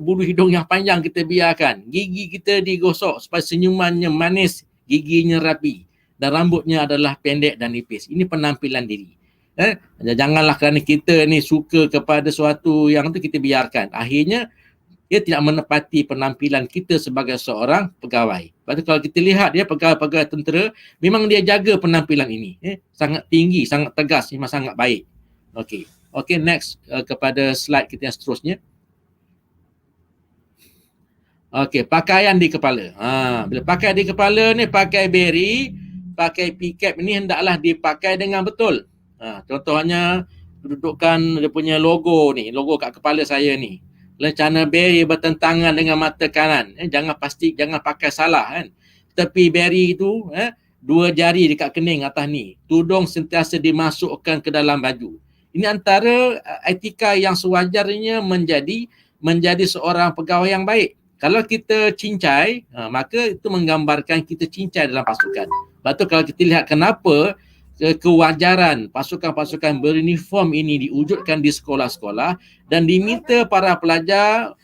bulu hidung yang panjang kita biarkan. Gigi kita digosok supaya senyumannya manis, giginya rapi. Dan rambutnya adalah pendek dan nipis. Ini penampilan diri. Janganlah kerana kita ni suka kepada suatu yang tu kita biarkan. Akhirnya dia tidak menepati penampilan kita sebagai seorang pegawai. Lepas tu kalau kita lihat dia pegawai-pegawai tentera, memang dia jaga penampilan ini. Sangat tinggi, sangat tegas, memang sangat baik. Okey. Okey, next kepada slide kita yang seterusnya. Okey, pakaian di kepala. Bila pakai di kepala ni, pakai beri, pakai picap ni hendaklah dipakai dengan betul. Contohnya kedudukan dia punya logo ni, logo kat kepala saya ni. Lencana beri bertentangan dengan mata kanan. Jangan pakai salah kan. Tepi beri itu, dua jari dekat kening atas ni. Tudung sentiasa dimasukkan ke dalam baju. Ini antara etika yang sewajarnya menjadi seorang pegawai yang baik. Kalau kita cincai, maka itu menggambarkan kita cincai dalam pasukan. Lepas tu kalau kita lihat kenapa kewajaran pasukan-pasukan beruniform ini diwujudkan di sekolah-sekolah dan diminta para pelajar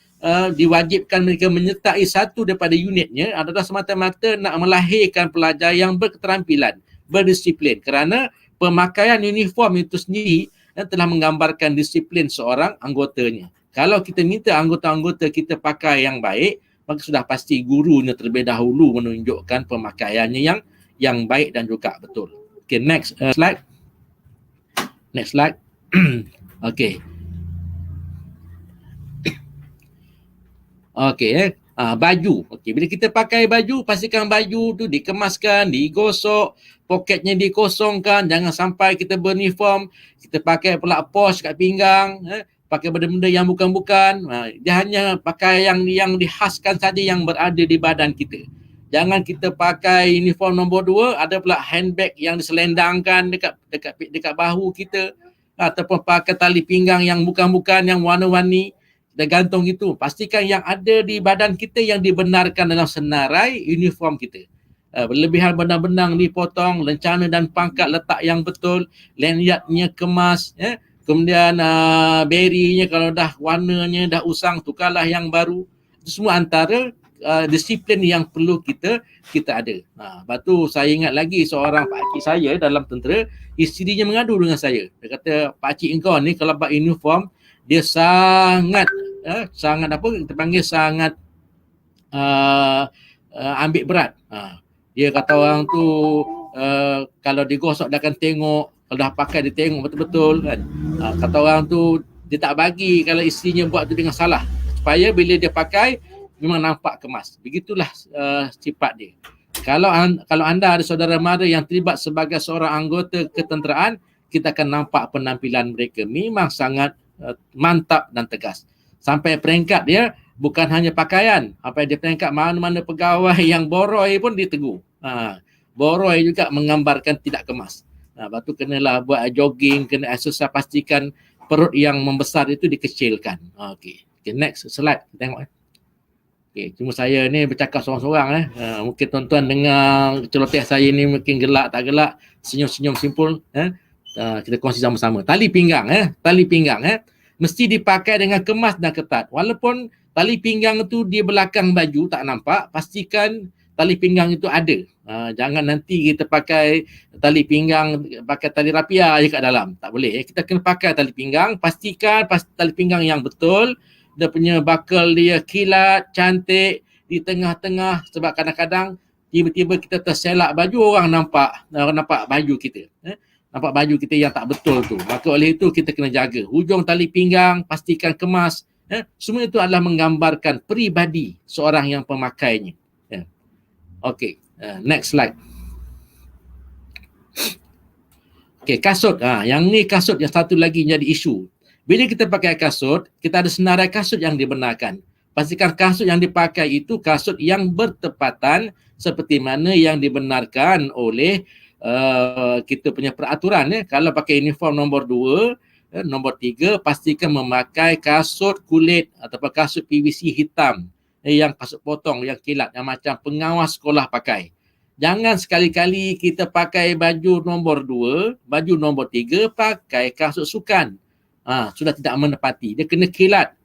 diwajibkan mereka menyertai satu daripada unitnya adalah semata-mata nak melahirkan pelajar yang berketerampilan, berdisiplin, kerana pemakaian uniform itu sendiri telah menggambarkan disiplin seorang anggotanya. Kalau kita minta anggota-anggota kita pakai yang baik, maka sudah pasti gurunya terlebih dahulu menunjukkan pemakaiannya yang baik dan juga betul. Okay, next slide. Next slide. Okay. Okay, baju. Okay, bila kita pakai baju, pastikan baju tu dikemaskan, digosok, poketnya dikosongkan. Jangan sampai kita beruniform, kita pakai pula posh kat pinggang, pakai benda-benda yang bukan-bukan. Dia hanya pakai yang dihaskan saja yang berada di badan kita. Jangan kita pakai uniform nombor 2, ada pula handbag yang diselendangkan dekat bahu kita, ataupun pakai tali pinggang yang bukan-bukan, yang warna-warni, kita gantung gitu. Pastikan yang ada di badan kita yang dibenarkan dalam senarai uniform kita. Berlebihan benang-benang dipotong, lencana dan pangkat letak yang betul, lanyardnya kemas, kemudian berinya kalau dah warnanya dah usang, tukarlah yang baru. Itu semua antara disiplin yang perlu kita ada. Lepas tu saya ingat lagi seorang pakcik saya dalam tentera, isterinya mengadu dengan saya. Dia kata, pakcik engkau ni kalau buat uniform, dia sangat kita panggil sangat ambil berat. Dia kata orang tu kalau digosok dia akan tengok, kalau dah pakai dia tengok betul-betul kan. Kata orang tu dia tak bagi kalau isterinya buat tu dengan salah, supaya bila dia pakai memang nampak kemas. Begitulah sifat dia. Kalau anda ada saudara mara yang terlibat sebagai seorang anggota ketenteraan, kita akan nampak penampilan mereka memang sangat mantap dan tegas. Sampai peringkat dia bukan hanya pakaian, sampai dia peringkat mana-mana pegawai yang boroi pun ditegur. Boroi juga menggambarkan tidak kemas. Lepas tu kenalah buat jogging, kena exercise, pastikan perut yang membesar itu dikecilkan. Okay, next slide. Kita tengok. Okay, cuma saya ni bercakap seorang-seorang. Mungkin tuan-tuan dengar celoteh saya ni mungkin gelak tak gelak, senyum-senyum simpul. Kita kongsi sama-sama. Tali pinggang. Tali pinggang. Mesti dipakai dengan kemas dan ketat. Walaupun tali pinggang itu di belakang baju tak nampak, pastikan tali pinggang itu ada. Jangan nanti kita pakai tali pinggang, pakai tali rapia je kat dalam. Tak boleh. Kita kena pakai tali pinggang. Pastikan tali pinggang yang betul. Dia punya buckle dia kilat, cantik di tengah-tengah, sebab kadang-kadang tiba-tiba kita terselak baju, orang nampak baju kita. Nampak baju kita yang tak betul tu. Maka oleh itu kita kena jaga. Hujung tali pinggang pastikan kemas. Semua itu adalah menggambarkan peribadi seorang yang pemakainya. Okey, next slide. Okey, kasut. Yang ni kasut yang satu lagi jadi isu. Bila kita pakai kasut, kita ada senarai kasut yang dibenarkan. Pastikan kasut yang dipakai itu kasut yang bertepatan seperti mana yang dibenarkan oleh kita punya peraturan. Kalau pakai uniform nombor 2, nombor 3, pastikan memakai kasut kulit ataupun kasut PVC hitam. Yang kasut potong, yang kilat, yang macam pengawas sekolah pakai. Jangan sekali-kali kita pakai baju nombor 2, baju nombor 3, pakai kasut sukan. Sudah tidak menepati, dia kena kilat.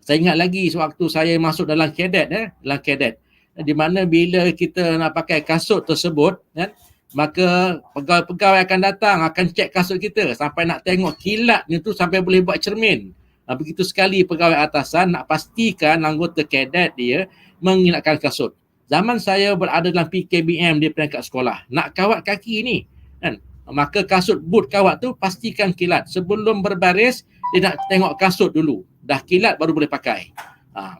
Saya ingat lagi sewaktu saya masuk dalam kadet, dalam kadet, di mana bila kita nak pakai kasut tersebut, maka pegawai-pegawai akan datang, akan cek kasut kita sampai nak tengok kilatnya tu sampai boleh buat cermin. Begitu sekali pegawai atasan nak pastikan anggota kadet dia mengilatkan kasut. Zaman saya berada dalam PKBM di peringkat sekolah, nak kawat kaki ni, maka kasut boot kawat tu pastikan kilat. Sebelum berbaris, dia nak tengok kasut dulu. Dah kilat baru boleh pakai.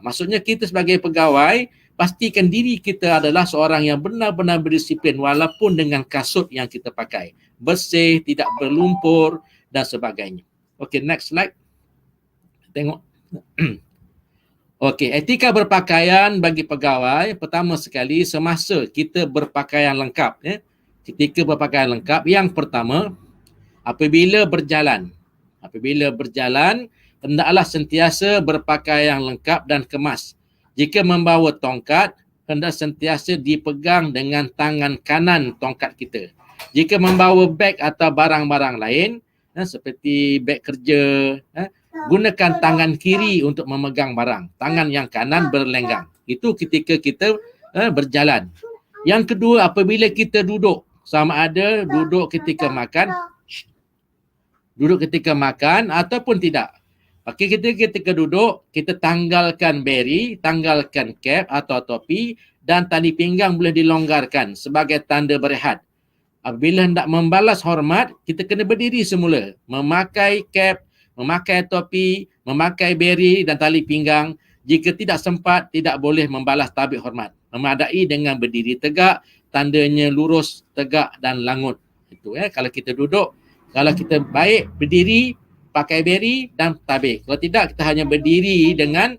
Maksudnya kita sebagai pegawai, pastikan diri kita adalah seorang yang benar-benar berdisiplin walaupun dengan kasut yang kita pakai. Bersih, tidak berlumpur dan sebagainya. Okey, next slide. Tengok. Okey, etika berpakaian bagi pegawai, pertama sekali semasa kita berpakaian lengkap. Ketika berpakaian lengkap, yang pertama, apabila berjalan, hendaklah sentiasa berpakaian lengkap dan kemas. Jika membawa tongkat, hendak sentiasa dipegang dengan tangan kanan tongkat kita. Jika membawa beg atau barang-barang lain, seperti beg kerja, gunakan tangan kiri untuk memegang barang. Tangan yang kanan berlenggang. Itu ketika kita berjalan. Yang kedua, apabila kita duduk, sama ada duduk ketika makan ataupun tidak. Okey, ketika duduk, kita tanggalkan beri, tanggalkan cap atau topi dan tali pinggang boleh dilonggarkan sebagai tanda berehat. Apabila hendak membalas hormat, kita kena berdiri semula. Memakai cap, memakai topi, memakai beri dan tali pinggang. Jika tidak sempat, tidak boleh membalas tabik hormat. Memadai dengan berdiri tegak, tandanya lurus, tegak dan langut. Itu kalau kita duduk. Kalau kita baik berdiri, pakai beri dan tabik. Kalau tidak, kita hanya berdiri dengan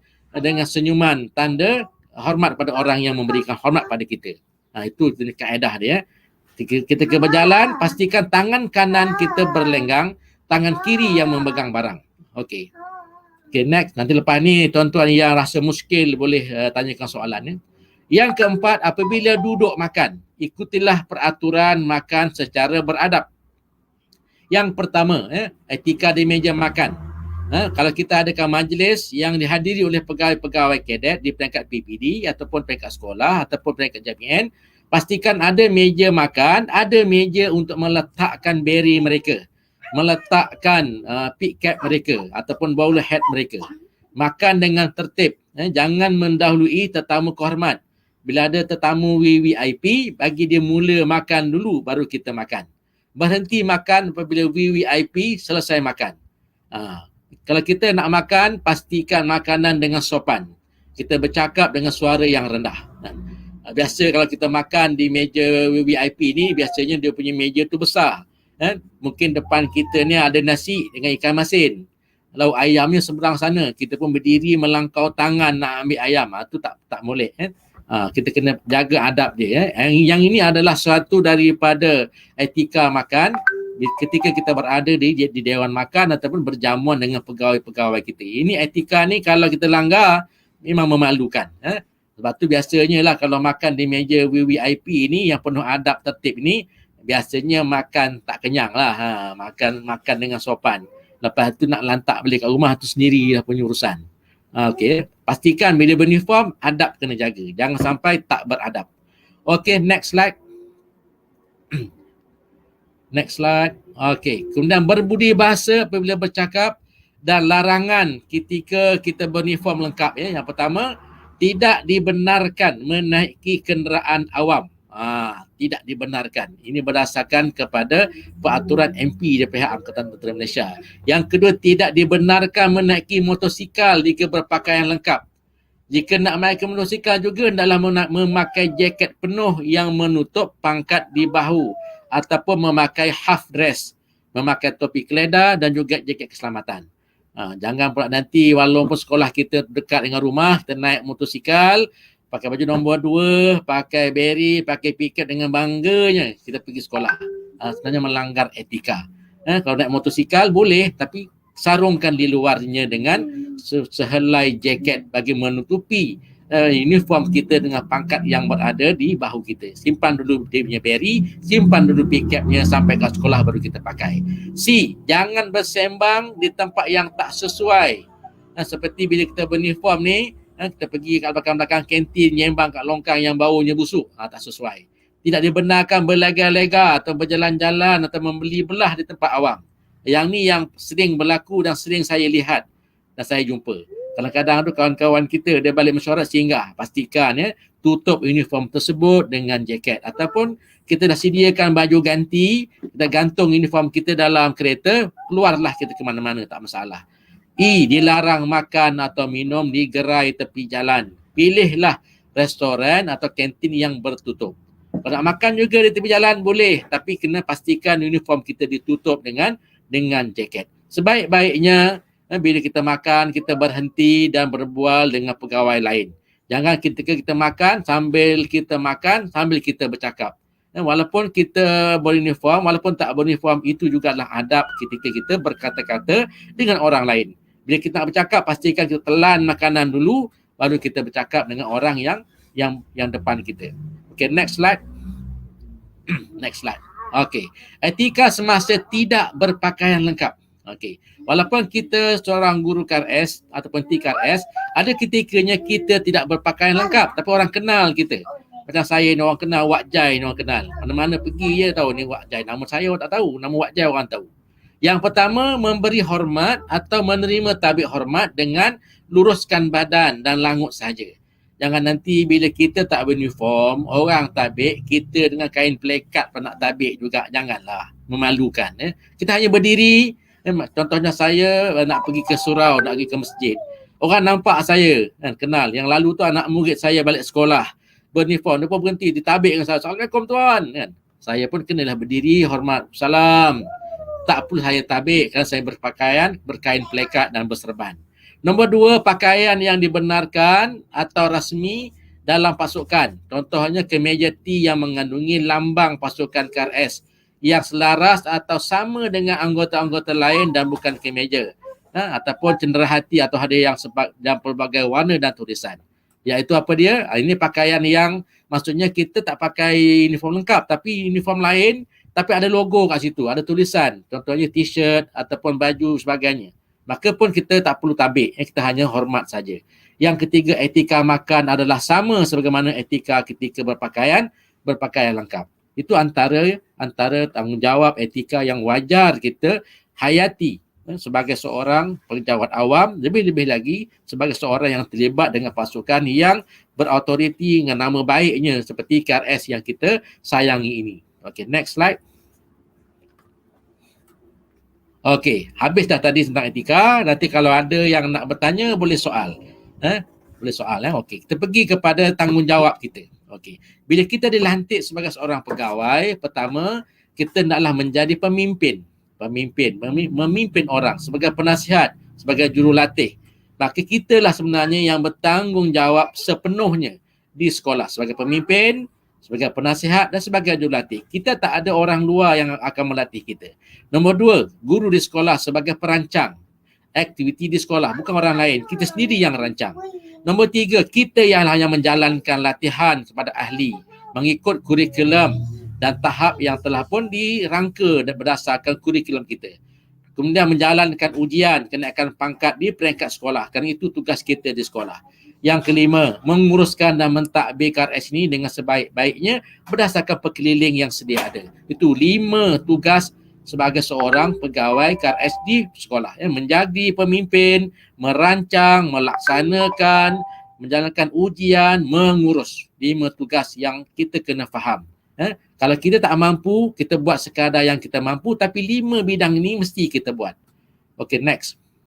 senyuman, tanda hormat pada orang yang memberikan hormat pada kita. Itu kaedah dia. Ketika berjalan, pastikan tangan kanan kita berlenggang, tangan kiri yang memegang barang. Okey. Okey, next. Nanti lepas ni tuan-tuan yang rasa muskil boleh tanyakan soalan. Yang keempat, apabila duduk makan, ikutilah peraturan makan secara beradab. Yang pertama, etika di meja makan. Kalau kita adakan majlis yang dihadiri oleh pegawai-pegawai kadet di peringkat PPD ataupun peringkat sekolah ataupun peringkat JPN, pastikan ada meja makan, ada meja untuk meletakkan beri mereka, meletakkan pick cap mereka ataupun bowler hat mereka. Makan dengan tertib, jangan mendahului tetamu kehormat. Bila ada tetamu VVIP, bagi dia mula makan dulu baru kita makan. Berhenti makan apabila VVIP selesai makan. Kalau kita nak makan, pastikan makanan dengan sopan. Kita bercakap dengan suara yang rendah. Biasa kalau kita makan di meja VIP ni, biasanya dia punya meja tu besar. Mungkin depan kita ni ada nasi dengan ikan masin. Lauk ayamnya seberang sana, kita pun berdiri melangkau tangan nak ambil ayam. Tu tak boleh. Kita kena jaga adab dia. Yang ini adalah satu daripada etika makan ketika kita berada di dewan makan ataupun berjamuan dengan pegawai-pegawai kita. Ini etika ni kalau kita langgar memang memalukan. Sebab tu biasanya lah kalau makan di meja VIP ni yang penuh adab tertib ni, biasanya makan tak kenyang lah. Makan dengan sopan. Lepas tu nak lantak balik kat rumah tu sendiri lah punya urusan. Okey, pastikan bila beruniform adab kena jaga. Jangan sampai tak beradab. Okey, next slide. Next slide. Okey, kemudian berbudi bahasa apabila bercakap dan larangan ketika kita beruniform lengkap. Yang pertama, tidak dibenarkan menaiki kenderaan awam. Tidak dibenarkan. Ini berdasarkan kepada peraturan MP di pihak Angkatan Tentera Malaysia. Yang kedua, tidak dibenarkan menaiki motosikal jika berpakaian lengkap. Jika nak menaiki motosikal juga, hendaklah memakai jaket penuh yang menutup pangkat di bahu ataupun memakai half dress, memakai topi keledar dan juga jaket keselamatan. Jangan pula nanti walaupun sekolah kita dekat dengan rumah, kita naik motosikal, pakai baju nombor 2, pakai beri, pakai piket dengan bangganya kita pergi sekolah. Sebenarnya melanggar etika. Kalau naik motosikal boleh, tapi sarungkan di luarnya dengan sehelai jaket bagi menutupi uniform kita dengan pangkat yang berada di bahu kita. Simpan dulu dia punya beri, simpan dulu piketnya sampai ke sekolah baru kita pakai. C, jangan bersembang di tempat yang tak sesuai. Seperti bila kita beruniform ni, kita pergi kat belakang-belakang kantin, nyembang kat longkang yang baunya busuk. Tak sesuai. Tidak dibenarkan berlega-lega atau berjalan-jalan atau membeli belah di tempat awam. Yang ni yang sering berlaku dan sering saya lihat dan saya jumpa. Kadang-kadang tu kawan-kawan kita dia balik mesyuarat singgah, pastikan tutup uniform tersebut dengan jaket ataupun kita dah sediakan baju ganti, kita gantung uniform kita dalam kereta, keluarlah kita ke mana-mana, tak masalah. E, dilarang makan atau minum di gerai tepi jalan. Pilihlah restoran atau kantin yang bertutup. Kalau nak makan juga di tepi jalan boleh, tapi kena pastikan uniform kita ditutup dengan jaket. Sebaik-baiknya bila kita makan, kita berhenti dan berbual dengan pegawai lain. Jangan ketika kita makan, sambil kita bercakap. Walaupun kita beruniform, walaupun tak beruniform, itu juga adalah adab ketika kita berkata-kata dengan orang lain. Bila kita nak bercakap, pastikan kita telan makanan dulu, baru kita bercakap dengan orang yang depan kita. Okay, next slide. Next slide. Okay. Etika semasa tidak berpakaian lengkap. Okay. Walaupun kita seorang guru KRS ataupun TKRS, ada ketikanya kita tidak berpakaian lengkap tapi orang kenal kita. Macam saya ni orang kenal, Wak Jai ni orang kenal. Mana-mana pergi je tahu ni Wak Jai. Nama saya orang tak tahu, nama Wak Jai orang tahu. Yang pertama, memberi hormat atau menerima tabik hormat dengan luruskan badan dan langut saja. Jangan nanti bila kita tak beruniform, orang tabik, kita dengan kain plekat pun nak tabik juga. Janganlah, memalukan. Kita hanya berdiri. Contohnya saya nak pergi ke surau, nak pergi ke masjid. Orang nampak saya, kenal. Yang lalu tu anak murid saya balik sekolah. Beruniform, dia pun berhenti, ditabik dengan saya. Assalamualaikum tuan. Saya pun kenalah berdiri, hormat. Salam. Tak perlu saya tabik kerana saya berkain plekat dan berserban. Nombor 2, pakaian yang dibenarkan atau rasmi dalam pasukan. Contohnya kemeja T yang mengandungi lambang pasukan KRS yang selaras atau sama dengan anggota-anggota lain dan bukan kemeja. Ataupun cenderahati atau hadiah yang pelbagai warna dan tulisan. Iaitu apa dia? Ini pakaian yang maksudnya kita tak pakai uniform lengkap tapi uniform lain tapi ada logo kat situ, ada tulisan. Contohnya t-shirt ataupun baju sebagainya. Maka pun kita tak perlu tabik, kita hanya hormat saja. Yang ketiga, etika makan adalah sama sebagaimana etika ketika berpakaian lengkap. Itu antara tanggungjawab etika yang wajar kita hayati sebagai seorang pejabat awam, lebih-lebih lagi sebagai seorang yang terlibat dengan pasukan yang berautoriti dengan nama baiknya seperti KRS yang kita sayangi ini. Okay, next slide. Okey, habis dah tadi tentang etika. Nanti kalau ada yang nak bertanya boleh soal. Boleh soal. Okey, kita pergi kepada tanggungjawab kita. Okey. Bila kita dilantik sebagai seorang pegawai, pertama kita naklah menjadi pemimpin. Memimpin orang sebagai penasihat, sebagai jurulatih. Maka kitalah sebenarnya yang bertanggungjawab sepenuhnya di sekolah sebagai pemimpin, sebagai penasihat dan sebagai jurulatih. Kita tak ada orang luar yang akan melatih kita. Nombor dua, guru di sekolah sebagai perancang aktiviti di sekolah, bukan orang lain. Kita sendiri yang rancang. Nombor tiga, kita yang menjalankan latihan kepada ahli mengikut kurikulum dan tahap yang telah pun dirangka dan berdasarkan kurikulum kita. Kemudian menjalankan ujian kenaikan pangkat di peringkat sekolah. Kerana itu tugas kita di sekolah. Yang kelima, menguruskan dan mentadbir KRS ini dengan sebaik-baiknya berdasarkan perkeliling yang sedia ada. Itu 5 tugas sebagai seorang pegawai KRS di sekolah. Menjadi pemimpin, merancang, melaksanakan, menjalankan ujian, mengurus. 5 tugas yang kita kena faham. Kalau kita tak mampu, kita buat sekadar yang kita mampu, tapi 5 bidang ini mesti kita buat. Okay, next.